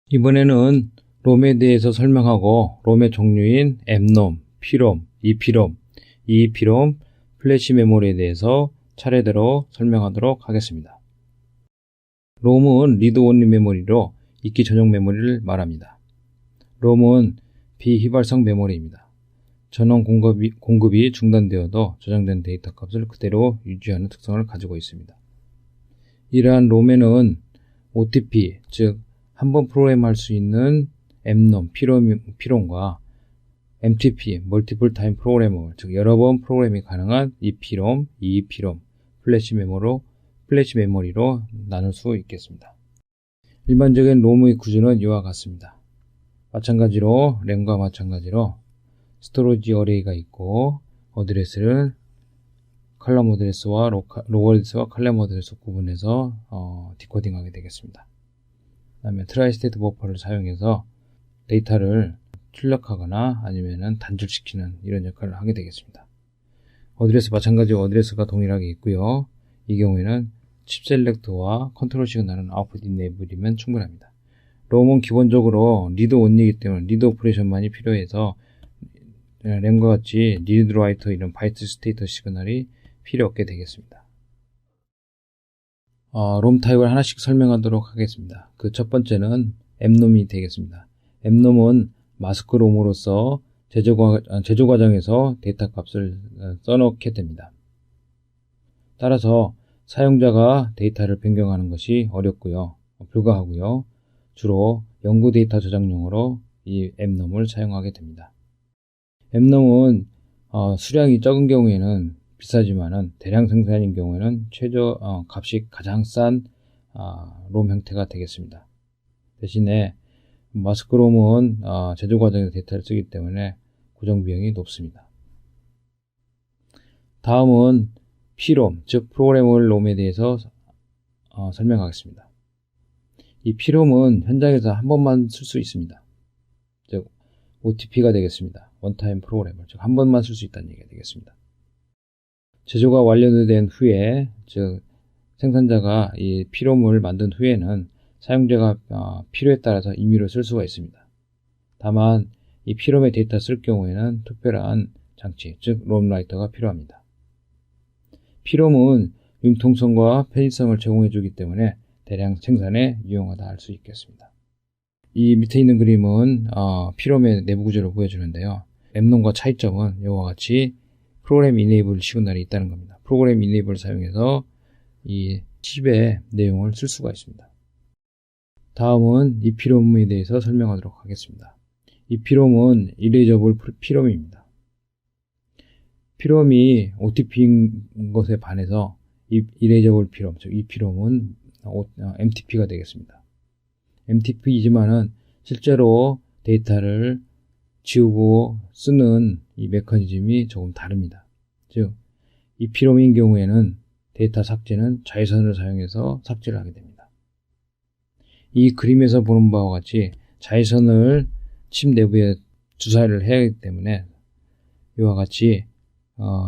이번에는 롬에 대해서 설명하고 롬의 종류인 M롬, P롬, EP롬, 플래시 메모리에 대해서 차례대로 설명하도록 하겠습니다. 롬은 리드 온리 메모리로 읽기 전용 메모리를 말합니다. 롬은 비휘발성 메모리입니다. 전원 공급이 중단되어도 저장된 데이터 값을 그대로 유지하는 특성을 가지고 있습니다. 이러한 롬에는 OTP, 즉 한번 프로그램할 수 있는 M롬, P롬과 MTP, 멀티플 타임 프로그래머, 즉 여러 번 프로그램이 가능한 EP롬, EEP롬, 플래시 메모리로 나눌 수 있겠습니다. 일반적인 롬의 구조는 이와 같습니다. 마찬가지로 램과 마찬가지로 스토리지 어레이가 있고 어드레스를 칼럼 어드레스와 로우 어드레스와 칼럼 어드레스 구분해서 디코딩하게 되겠습니다. 그 다음에 트라이스테이트 버퍼를 사용해서 데이터를 출력하거나 아니면은 단절시키는 이런 역할을 하게 되겠습니다. 어드레스 마찬가지로 어드레스가 동일하게 있고요. 이 경우에는 칩 셀렉트와 컨트롤 시그널은 아웃풋 이네이블이면 충분합니다. 롬은 기본적으로 리드 온리이기 때문에 리드 오퍼레이션만이 필요해서 램과 같이 리드 라이터 이런 바이트 스테이터 시그널이 필요 없게 되겠습니다. 롬 타입을 하나씩 설명하도록 하겠습니다. 그 첫 번째는 M롬이 되겠습니다. M롬은 마스크 롬으로서 제조 과정에서 데이터 값을 써넣게 됩니다. 따라서 사용자가 데이터를 변경하는 것이 어렵고요. 불가하고요. 주로 연구 데이터 저장용으로 이 M롬을 사용하게 됩니다. M롬은 수량이 적은 경우에는 비싸지만은 대량 생산인 경우에는 최저 값이 가장 싼 롬 형태가 되겠습니다. 대신에 마스크 롬은 제조 과정에서 데이터를 쓰기 때문에 고정 비용이 높습니다. 다음은 P롬, 즉 프로그래머블 롬에 대해서 설명하겠습니다. 이 P롬은 현장에서 한 번만 쓸 수 있습니다. 즉 OTP가 되겠습니다. 원타임 프로그래머, 즉 한 번만 쓸 수 있다는 얘기가 되겠습니다. 제조가 완료된 후에, 즉 생산자가 이 P롬을 만든 후에는 사용자가 필요에 따라서 임의로 쓸 수가 있습니다. 다만 이 P롬의 데이터 쓸 경우에는 특별한 장치, 즉 롬라이터가 필요합니다. P롬은 융통성과 편의성을 제공해 주기 때문에 대량 생산에 유용하다 할 수 있겠습니다. 이 밑에 있는 그림은 P롬의 내부 구조를 보여주는데요. M롬과 차이점은 이와 같이 프로그램 이네이블 시그널이 있다는 겁니다. 프로그램 이네이블을 사용해서 이 칩의 내용을 쓸 수가 있습니다. 다음은 EP롬에 대해서 설명하도록 하겠습니다. EP롬은 이레이저블 P롬입니다. P롬이 OTP인 것에 반해서 이레이저블 P롬, 즉 EP롬은 MTP가 되겠습니다. MTP이지만은 실제로 데이터를 지우고 쓰는 이 메커니즘이 조금 다릅니다. 즉, EP롬인 경우에는 데이터 삭제는 자외선을 사용해서 삭제를 하게 됩니다. 이 그림에서 보는 바와 같이 자외선을 칩 내부에 주사를 해야 하기 때문에 이와 같이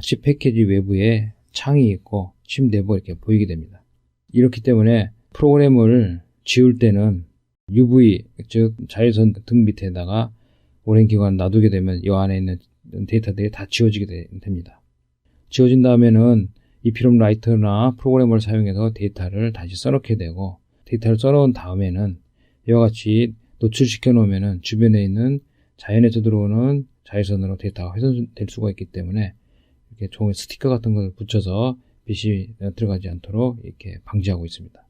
칩 패키지 외부에 창이 있고 칩 내부가 이렇게 보이게 됩니다. 이렇기 때문에 프로그램을 지울 때는 UV, 즉 자외선 등 밑에다가 오랜 기간 놔두게 되면 이 안에 있는 데이터들이 다 지워지게 됩니다. 지워진 다음에는 EP롬 라이터나 프로그래머를 사용해서 데이터를 다시 써넣게 되고, 데이터를 써놓은 다음에는 이와 같이 노출시켜 놓으면은 주변에 있는 자연에서 들어오는 자외선으로 데이터가 훼손될 수가 있기 때문에 이렇게 종이 스티커 같은 걸 붙여서 빛이 들어가지 않도록 이렇게 방지하고 있습니다.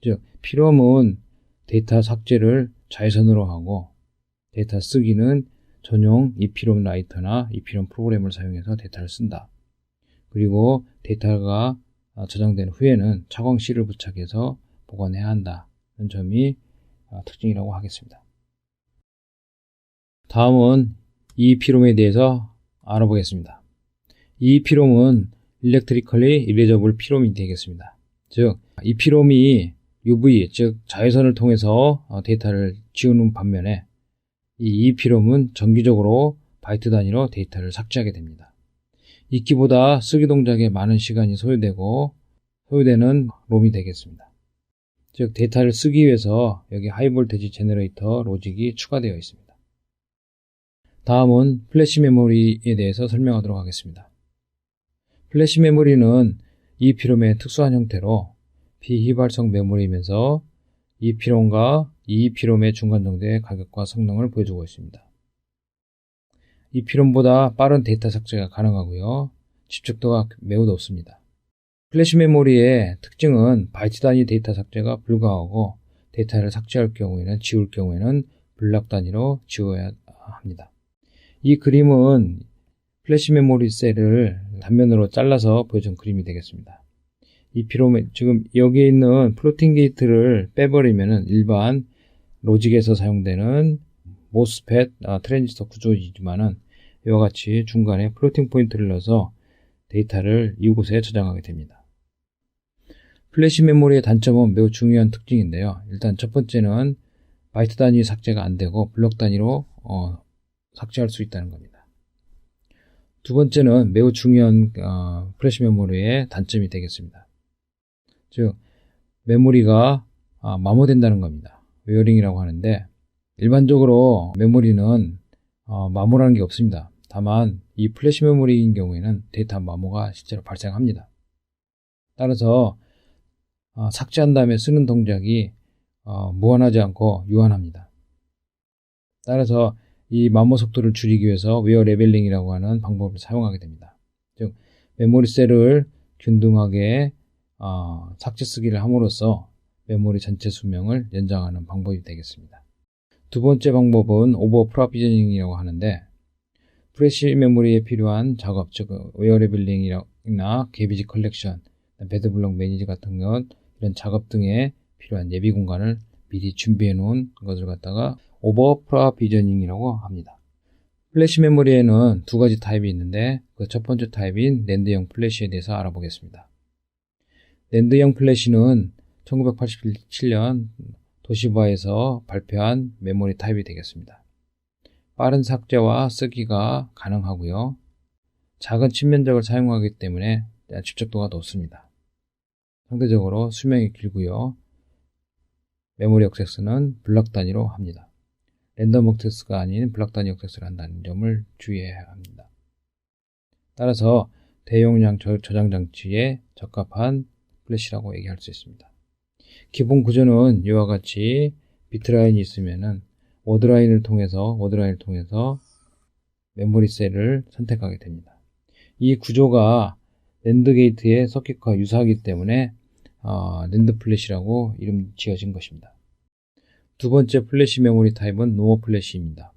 즉, P롬은 데이터 삭제를 자외선으로 하고 데이터 쓰기는 전용 EP롬 라이터나 EP롬 프로그램을 사용해서 데이터를 쓴다. 그리고 데이터가 저장된 후에는 차광실을 부착해서 보관해야 한다는 점이 특징이라고 하겠습니다. 다음은 EP롬에 대해서 알아보겠습니다. EP롬은 Electrically Erasable P롬이 되겠습니다. 즉, EP롬이 UV, 즉 자외선을 통해서 데이터를 지우는 반면에 이 EP롬은 정기적으로 바이트 단위로 데이터를 삭제하게 됩니다. 읽기보다 쓰기 동작에 많은 시간이 소요되는 롬이 되겠습니다. 즉 데이터를 쓰기 위해서 여기 하이볼테지 제너레이터 로직이 추가되어 있습니다. 다음은 플래시 메모리에 대해서 설명하도록 하겠습니다. 플래시 메모리는 EEPROM의 특수한 형태로 비휘발성 메모리이면서 EEPROM과 EEPROM의 중간 정도의 가격과 성능을 보여주고 있습니다. EEPROM보다 빠른 데이터 삭제가 가능하고요. 집적도가 매우 높습니다. 플래시 메모리의 특징은 바이트 단위 데이터 삭제가 불가하고 데이터를 삭제할 경우에는 지울 경우에는 블락 단위로 지워야 합니다. 이 그림은 플래시 메모리 셀을 단면으로 잘라서 보여준 그림이 되겠습니다. 지금 여기에 있는 플로팅 게이트를 빼버리면은 일반 로직에서 사용되는 모스펫 트랜지스터 구조이지만은 이와 같이 중간에 플로팅 포인트를 넣어서 데이터를 이곳에 저장하게 됩니다. 플래시 메모리의 단점은 매우 중요한 특징인데요. 일단 첫 번째는 바이트 단위 삭제가 안 되고 블록 단위로 삭제할 수 있다는 겁니다. 두 번째는 매우 중요한 플래시 메모리의 단점이 되겠습니다. 즉 메모리가 마모된다는 겁니다. 웨어링이라고 하는데 일반적으로 메모리는 마모라는 게 없습니다. 다만 이 플래시 메모리인 경우에는 데이터 마모가 실제로 발생합니다. 따라서 삭제한 다음에 쓰는 동작이 무한하지 않고 유한합니다. 따라서 이 마모 속도를 줄이기 위해서 웨어 레벨링이라고 하는 방법을 사용하게 됩니다. 즉 메모리 셀을 균등하게 삭제 쓰기를 함으로써 메모리 전체 수명을 연장하는 방법이 되겠습니다. 두 번째 방법은 오버 프로비저닝이라고 하는데 플래시 메모리에 필요한 작업, 즉 웨어 레벨링이나 게비지 컬렉션, 배드블럭 매니지 같은 것 이런 작업 등에 필요한 예비 공간을 미리 준비해 놓은 것을 갖다가 오버 프로비저닝이라고 합니다. 플래시 메모리에는 두 가지 타입이 있는데 그 첫 번째 타입인 낸드형 플래시에 대해서 알아보겠습니다. 낸드형 플래시는 1987년 도시바에서 발표한 메모리 타입이 되겠습니다. 빠른 삭제와 쓰기가 가능하고요. 작은 칩면적을 사용하기 때문에 집적도가 높습니다. 상대적으로 수명이 길고요. 메모리 액세스는 블럭 단위로 합니다. 랜덤 액세스가 아닌 블럭 단위 액세스를 한다는 점을 주의해야 합니다. 따라서 대용량 저장 장치에 적합한 플래시라고 얘기할 수 있습니다. 기본 구조는 이와 같이 비트라인이 있으면은 워드라인을 통해서 메모리 셀을 선택하게 됩니다. 이 구조가 낸드 게이트의 서킷과 유사하기 때문에 낸드 플래시라고 이름 지어진 것입니다. 두 번째 플래시 메모리 타입은 노어 플래시입니다.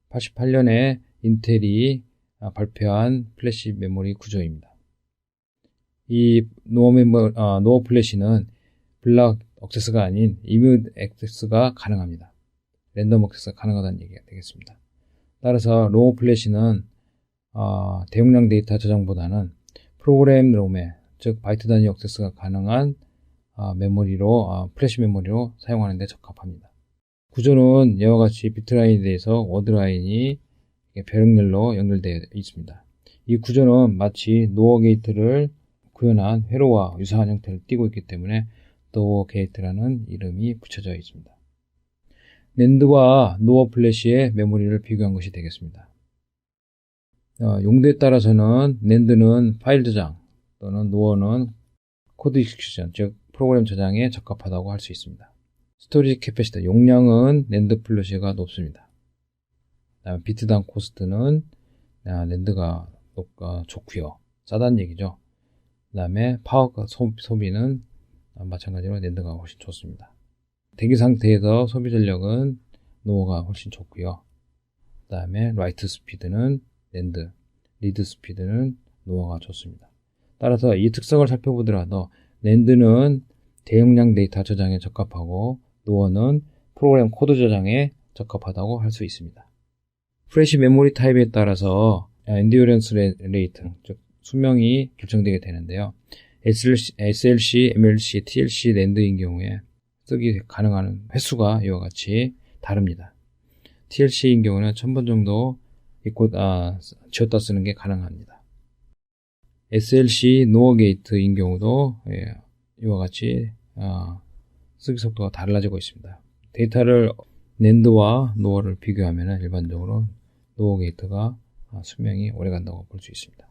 88년에 인텔이 발표한 플래시 메모리 구조입니다. 이 노어 플래시는 블락 액세스가 아닌 이뮤 액세스가 가능합니다. 랜덤 액세스가 가능하다는 얘기가 되겠습니다. 따라서 노어 플래시는 대용량 데이터 저장보다는 프로그램 롬에, 즉 바이트 단위 액세스가 가능한 메모리로 플래시 메모리로 사용하는 데 적합합니다. 구조는 이와 같이 비트라인에 대해서 워드라인이 배열렬로 연결되어 있습니다. 이 구조는 마치 노어 게이트를 구현한 회로와 유사한 형태를 띠고 있기 때문에 노어 게이트라는 이름이 붙여져 있습니다. 낸드와 노어 플래시의 메모리를 비교한 것이 되겠습니다. 용도에 따라서는 낸드는 파일 저장 또는 노어는 코드 익스큐션, 즉 프로그램 저장에 적합하다고 할 수 있습니다. 스토리지 캐패시터, 용량은 낸드 플래시가 높습니다. 비트당 코스트는 낸드가 좋고요. 싸다는 얘기죠. 그 다음에 파워 소비는 마찬가지로 낸드가 훨씬 좋습니다. 대기 상태에서 소비 전력은 노어가 훨씬 좋고요. 그 다음에 라이트 스피드는 낸드, 리드 스피드는 노어가 좋습니다. 따라서 이 특성을 살펴보더라도 낸드는 대용량 데이터 저장에 적합하고 노어는 프로그램 코드 저장에 적합하다고 할 수 있습니다. 플래시 메모리 타입에 따라서 엔듀어런스 레이트, 즉 수명이 결정되게 되는데요. SLC, MLC, TLC 낸드인 경우에 쓰기 가능한 횟수가 이와 같이 다릅니다. TLC인 경우는 1000번 정도 지웠다 쓰는 게 가능합니다. SLC 노어 게이트인 경우도 이와 같이 쓰기 속도가 달라지고 있습니다. 데이터를 낸드와 노어를 비교하면 일반적으로 노어 게이트가 수명이 오래 간다고 볼 수 있습니다.